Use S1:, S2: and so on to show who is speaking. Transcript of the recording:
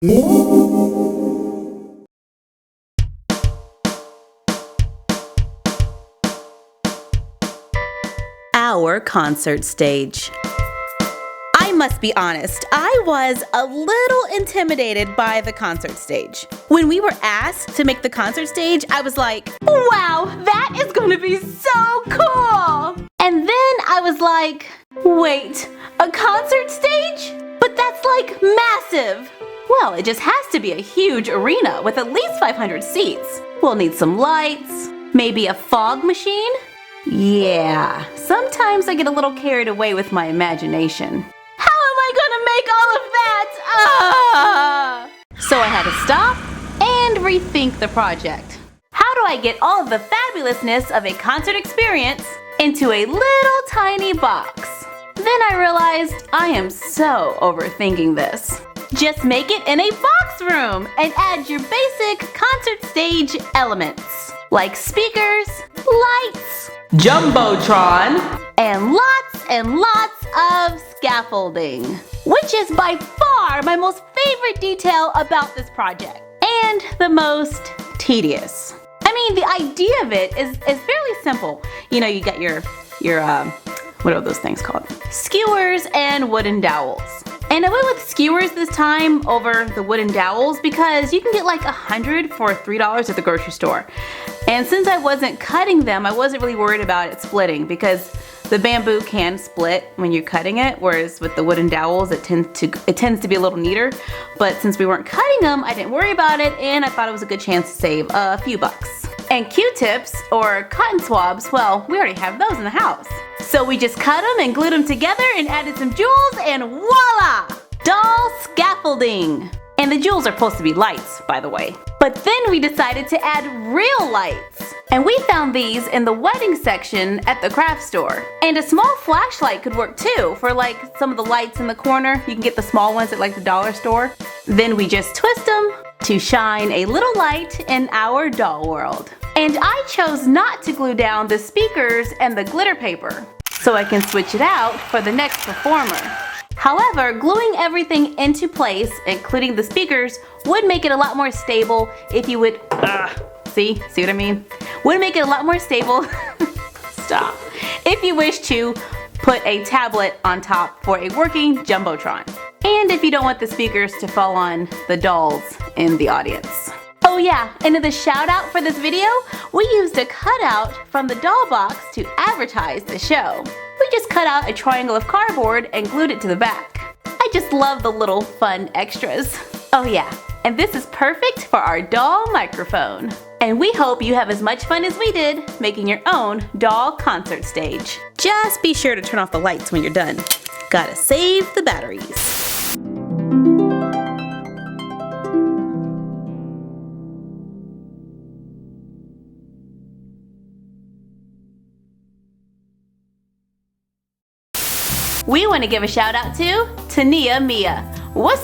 S1: Our concert stage. I must be honest, I was a little intimidated by the concert stage. When we were asked to make the concert stage, I was like, wow, that is going to be so cool! And then I was like, wait, a concert stage? But that's like massive! Well, it just has to be a huge arena with at least 500 seats. We'll need some lights, maybe a fog machine. Yeah, sometimes I get a little carried away with my imagination. How am I gonna make all of that? So I had to stop and rethink the project. How do I get all of the fabulousness of a concert experience into a little tiny box? Then I realized I am so overthinking this. Just make it in a box room and add your basic concert stage elements, like speakers, lights, Jumbotron, and lots of scaffolding, which is by far my most favorite detail about this project, and the most tedious. I mean, the idea of it is fairly simple. You know, you got your what are those things called? Skewers and wooden dowels. And I went with skewers this time over the wooden dowels because you can get like 100 for $3 at the grocery store. And since I wasn't cutting them, I wasn't really worried about it splitting because the bamboo can split when you're cutting it, whereas with the wooden dowels it tends to be a little neater. But since we weren't cutting them, I didn't worry about it, and I thought it was a good chance to save a few bucks. And Q-tips, or cotton swabs, well, we already have those in the house. So we just cut them and glued them together and added some jewels, and voila! Doll scaffolding! And the jewels are supposed to be lights, by the way. But then we decided to add real lights. And we found these in the wedding section at the craft store. And a small flashlight could work too, for like some of the lights in the corner. You can get the small ones at like the dollar store. Then we just twist them to shine a little light in our doll world. And I chose not to glue down the speakers and the glitter paper, so I can switch it out for the next performer. However, gluing everything into place, including the speakers, would make it a lot more stable if you would, see what I mean? Would make it a lot more stable, stop, if you wish to put a tablet on top for a working Jumbotron. And if you don't want the speakers to fall on the dolls in the audience. Oh yeah, and in the shout out for this video, we used a cutout from the doll box to advertise the show. We just cut out a triangle of cardboard and glued it to the back. I just love the little fun extras. Oh yeah, and this is perfect for our doll microphone. And we hope you have as much fun as we did making your own doll concert stage. Just be sure to turn off the lights when you're done. Gotta save the batteries. We want to give a shout out to Tania Mia. What's